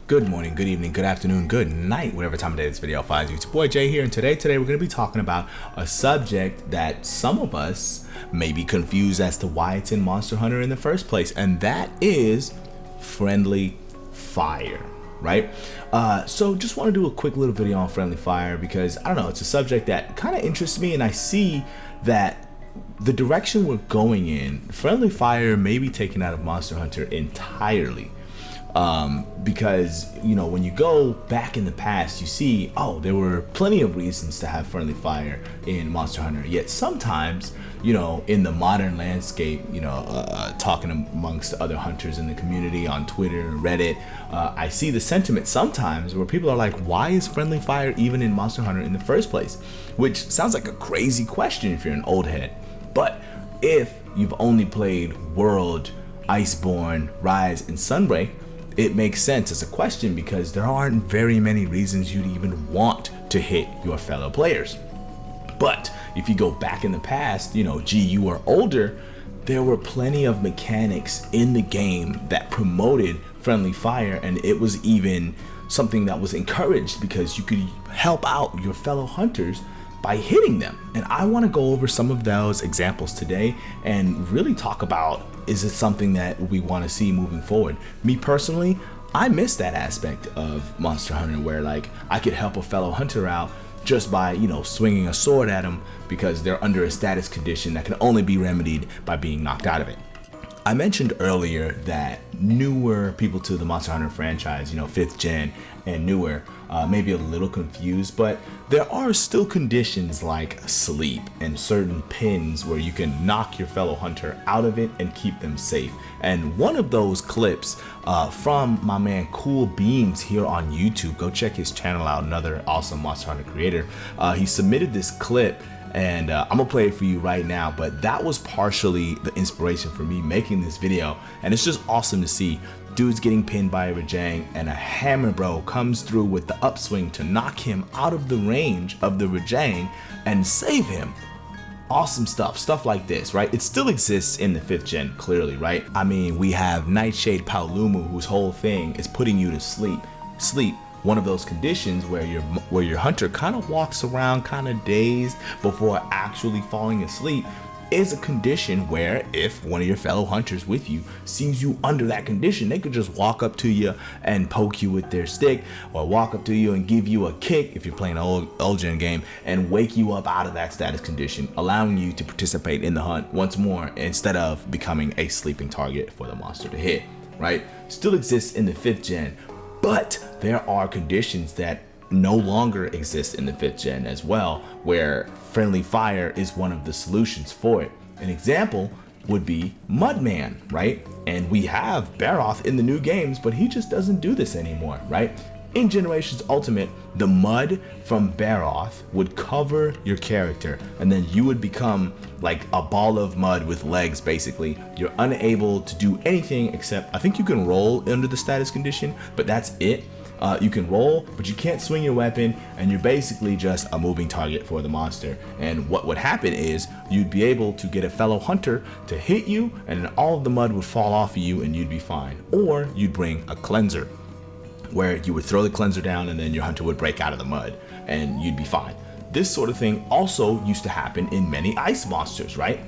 Good morning, good evening, good afternoon, good night, whatever time of day this video finds you. It's your boy Jay here, and today we're going to be talking about a subject that some of us may be confused as to why it's in Monster Hunter in the first place, and that is friendly fire, right? So just want to do a quick little video on friendly fire because, I don't know, it's a subject that kind of interests me, and I see that the direction we're going in, friendly fire may be taken out of Monster Hunter entirely. Because, you know, when you go back in the past, you see, oh, there were plenty of reasons to have friendly fire in Monster Hunter. Yet sometimes, you know, in the modern landscape, you know, talking amongst other hunters in the community on Twitter, Reddit, I see the sentiment sometimes where people are like, why is friendly fire even in Monster Hunter in the first place? Which sounds like a crazy question if you're an old head. But if you've only played World, Iceborne, Rise, and Sunbreak, it makes sense as a question because there aren't very many reasons you'd even want to hit your fellow players. But if you go back in the past, you know, you were older, there were plenty of mechanics in the game that promoted friendly fire, and it was even something that was encouraged because you could help out your fellow hunters by hitting them. And I want to go over some of those examples today and really talk about, is it something that we want to see moving forward? Me personally, I miss that aspect of Monster Hunter where like I could help a fellow hunter out just by, you know, swinging a sword at them because they're under a status condition that can only be remedied by being knocked out of it. I mentioned earlier that newer people to the Monster Hunter franchise, you know, 5th gen and newer, may be a little confused, but there are still conditions like sleep and certain pins where you can knock your fellow hunter out of it and keep them safe. And one of those clips from my man Cool Beams here on YouTube, go check his channel out, another awesome Monster Hunter creator. He submitted this clip, and I'm gonna play it for you right now, but that was partially the inspiration for me making this video, and it's just awesome to see dudes getting pinned by a Rajang and a Hammer Bro comes through with the upswing to knock him out of the range of the Rajang and save him. Awesome stuff like this, right? It still exists in the 5th gen, clearly, right? I mean, we have Nightshade Paolumu, whose whole thing is putting you to sleep. One of those conditions where your hunter kind of walks around kind of dazed before actually falling asleep is a condition where if one of your fellow hunters with you sees you under that condition, they could just walk up to you and poke you with their stick, or walk up to you and give you a kick if you're playing an old gen game and wake you up out of that status condition, allowing you to participate in the hunt once more instead of becoming a sleeping target for the monster to hit, right? Still exists in the 5th gen. But there are conditions that no longer exist in the 5th gen as well, where friendly fire is one of the solutions for it. An example would be Mudman, right? And we have Baroth in the new games, but he just doesn't do this anymore, right? In Generations Ultimate, the mud from Baroth would cover your character, and then you would become like a ball of mud with legs, basically. You're unable to do anything except, I think you can roll under the status condition, but that's it. You can roll, but you can't swing your weapon, and you're basically just a moving target for the monster. And what would happen is you'd be able to get a fellow hunter to hit you, and then all of the mud would fall off of you and you'd be fine. Or you'd bring a cleanser, where you would throw the cleanser down and then your hunter would break out of the mud and you'd be fine. This sort of thing also used to happen in many ice monsters, right?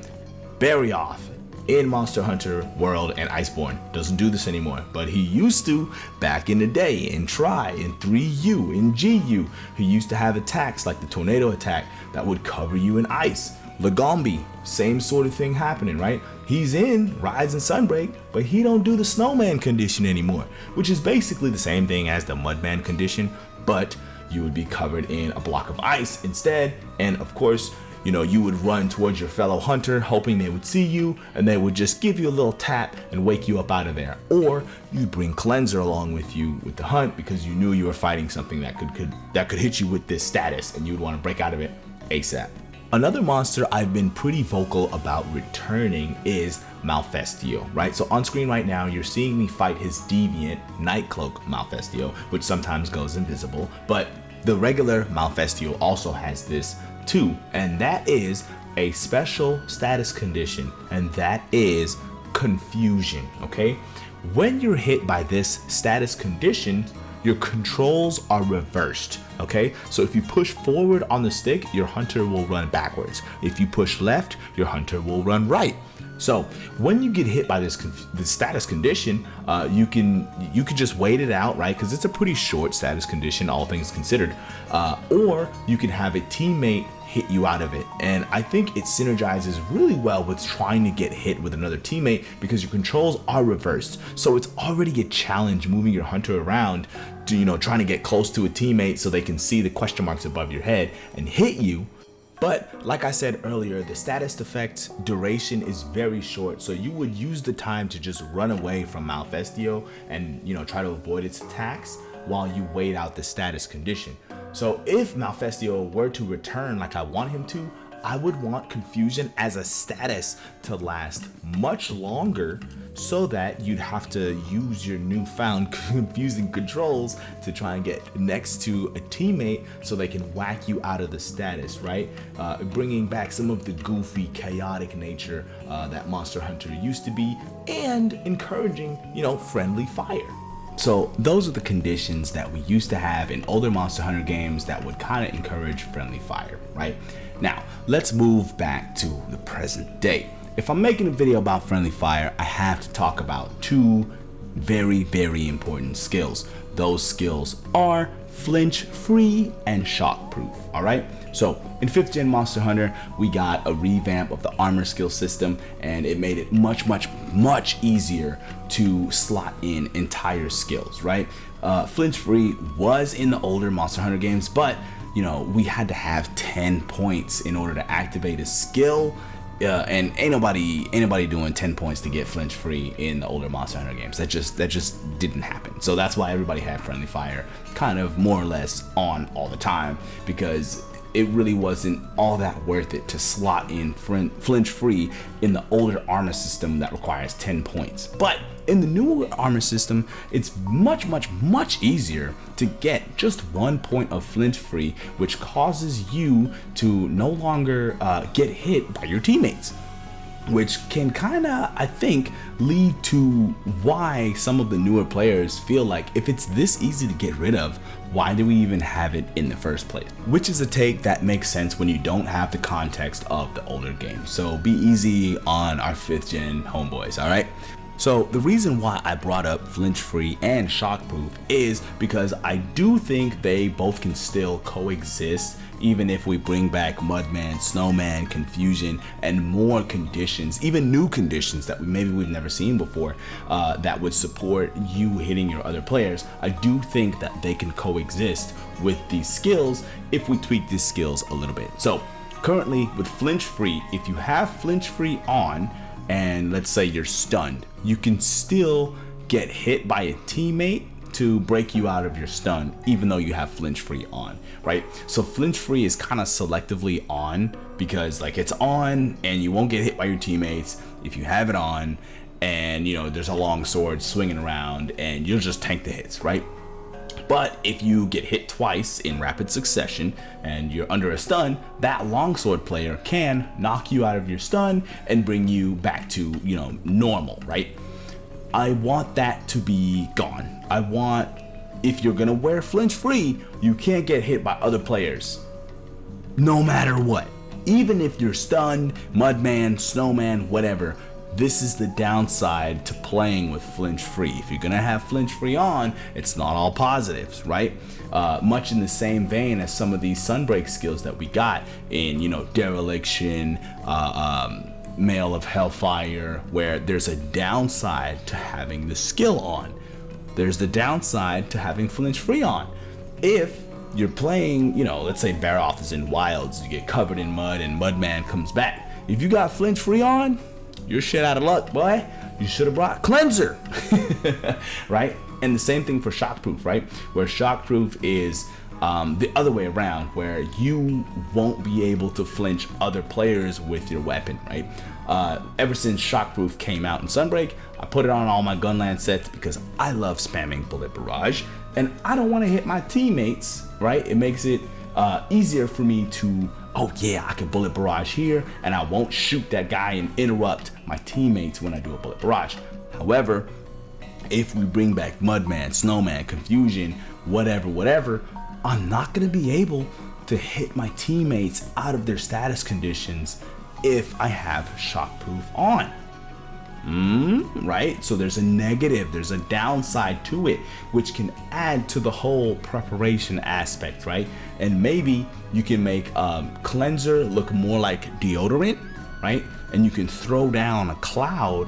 Barioth in Monster Hunter World and Iceborne doesn't do this anymore, but he used to back in the day in Tri, in 3U, in GU. He used to have attacks like the tornado attack that would cover you in ice. Lagombi, same sort of thing happening, right? He's in Rise and Sunbreak, but he don't do the snowman condition anymore, which is basically the same thing as the mudman condition, but you would be covered in a block of ice instead. And of course, you know, you would run towards your fellow hunter hoping they would see you, and they would just give you a little tap and wake you up out of there. Or you'd bring cleanser along with you with the hunt because you knew you were fighting something that could hit you with this status, and you'd want to break out of it ASAP. Another monster I've been pretty vocal about returning is Malfestio, right? So on screen right now, you're seeing me fight his deviant Nightcloak Malfestio, which sometimes goes invisible, but the regular Malfestio also has this too, and that is a special status condition, and that is confusion, okay? When you're hit by this status condition, your controls are reversed, okay? So if you push forward on the stick, your hunter will run backwards. If you push left, your hunter will run right. So when you get hit by this status condition, you can just wait it out, right? Because it's a pretty short status condition, all things considered. Or you can have a teammate hit you out of it. And I think it synergizes really well with trying to get hit with another teammate because your controls are reversed. So it's already a challenge moving your hunter around to, trying to get close to a teammate so they can see the question marks above your head and hit you. But like I said earlier, the status effect duration is very short, so you would use the time to just run away from Malfestio and try to avoid its attacks while you wait out the status condition. So if Malfestio were to return like I want him to, I would want Confusion as a status to last much longer so that you'd have to use your newfound confusing controls to try and get next to a teammate so they can whack you out of the status, right? Bringing back some of the goofy, chaotic nature that Monster Hunter used to be and encouraging, friendly fire. So those are the conditions that we used to have in older Monster Hunter games that would kind of encourage friendly fire, right? Now, let's move back to the present day. If I'm making a video about friendly fire, I have to talk about two very, very important skills. Those skills are Flinch Free and Shockproof, all right? So in 5th gen Monster Hunter, we got a revamp of the armor skill system, and it made it much easier to slot in entire skills, right? Flinch Free was in the older Monster Hunter games, but we had to have 10 points in order to activate a skill. And ain't nobody doing 10 points to get Flinch Free in the older Monster Hunter games. That just didn't happen. So that's why everybody had friendly fire kind of more or less on all the time, because it really wasn't all that worth it to slot in Flinch Free in the older armor system that requires 10 points. But in the newer armor system, it's much easier to get just 1 point of Flinch Free, which causes you to no longer get hit by your teammates, which can kind of, I think, lead to why some of the newer players feel like if it's this easy to get rid of, why do we even have it in the first place? Which is a take that makes sense when you don't have the context of the older game. So be easy on our 5th gen homeboys, all right? So the reason why I brought up Flinch Free and Shockproof is because I do think they both can still coexist, even if we bring back Mudman, Snowman, Confusion, and more conditions, even new conditions that we've never seen before, that would support you hitting your other players. I do think that they can coexist with these skills if we tweak these skills a little bit. So currently with Flinch Free, if you have Flinch Free on, and let's say you're stunned, you can still get hit by a teammate to break you out of your stun, even though you have Flinch Free on, right? So Flinch Free is kind of selectively on because it's on and you won't get hit by your teammates if you have it on, and there's a long sword swinging around and you'll just tank the hits, right? But if you get hit twice in rapid succession and you're under a stun, that longsword player can knock you out of your stun and bring you back to, normal, right? I want that to be gone. I want, if you're gonna wear Flinch Free, you can't get hit by other players, no matter what. Even if you're stunned, Mudman, Snowman, whatever. This is the downside to playing with Flinch Free. If you're gonna have Flinch Free on, it's not all positives, right? Much in the same vein as some of these Sunbreak skills that we got in, Dereliction, Mail of Hellfire, where there's a downside to having the skill on. There's the downside to having Flinch Free on. If you're playing, let's say Baroth is in Wilds, you get covered in mud and Mudman comes back. If you got Flinch Free on, you're shit out of luck, boy. You should have brought Cleanser, right? And the same thing for Shockproof, right? Where Shockproof is the other way around, where you won't be able to flinch other players with your weapon, right? Ever since Shockproof came out in Sunbreak, I put it on all my Gunland sets because I love spamming Bullet Barrage, and I don't want to hit my teammates, right? It makes it easier for me to, oh yeah, I can Bullet Barrage here, and I won't shoot that guy and interrupt my teammates when I do a Bullet Barrage. However, if we bring back Mudman, Snowman, Confusion, whatever, I'm not going to be able to hit my teammates out of their status conditions if I have Shockproof on. Right? So there's a negative, there's a downside to it, which can add to the whole preparation aspect, right? And maybe you can make cleanser look more like deodorant, right? And you can throw down a cloud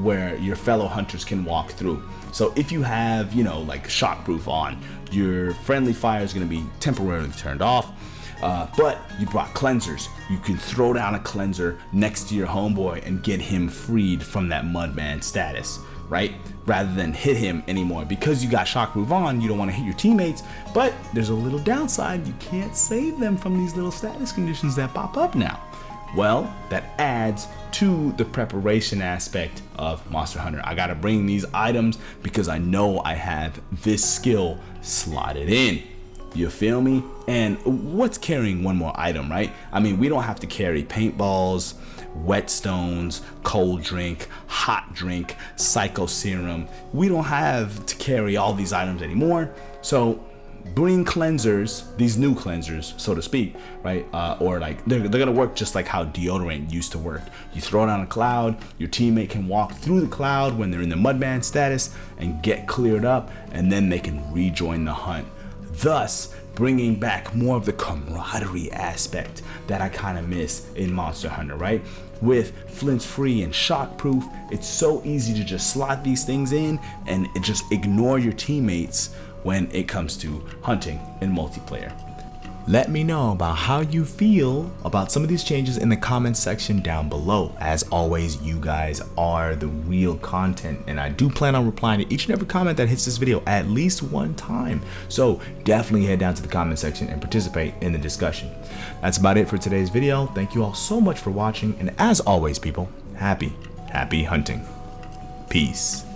where your fellow hunters can walk through. So if you have, you know, like Shockproof on, your friendly fire is going to be temporarily turned off. But you brought cleansers. You can throw down a cleanser next to your homeboy and get him freed from that mudman status, right? Rather than hit him anymore. Because you got Shockproof on, you don't want to hit your teammates, but there's a little downside. You can't save them from these little status conditions that pop up now. Well, that adds to the preparation aspect of Monster Hunter. I gotta bring these items because I know I have this skill slotted in. You feel me? And what's carrying one more item, right? I mean, we don't have to carry paintballs, whetstones, cold drink, hot drink, psycho serum. We don't have to carry all these items anymore. So bring cleansers, these new cleansers, so to speak, right? Or like they're gonna work just like how deodorant used to work. You throw it on a cloud, your teammate can walk through the cloud when they're in the mudman status and get cleared up, and then they can rejoin the hunt. Thus, bringing back more of the camaraderie aspect that I kind of miss in Monster Hunter, right? With Flinch free and Shockproof, it's so easy to just slot these things in and just ignore your teammates when it comes to hunting in multiplayer. Let me know about how you feel about some of these changes in the comments section down below. As always, you guys are the real content, and I do plan on replying to each and every comment that hits this video at least one time. So definitely head down to the comment section and participate in the discussion. That's about it for today's video. Thank you all so much for watching, and as always, people, happy hunting. Peace.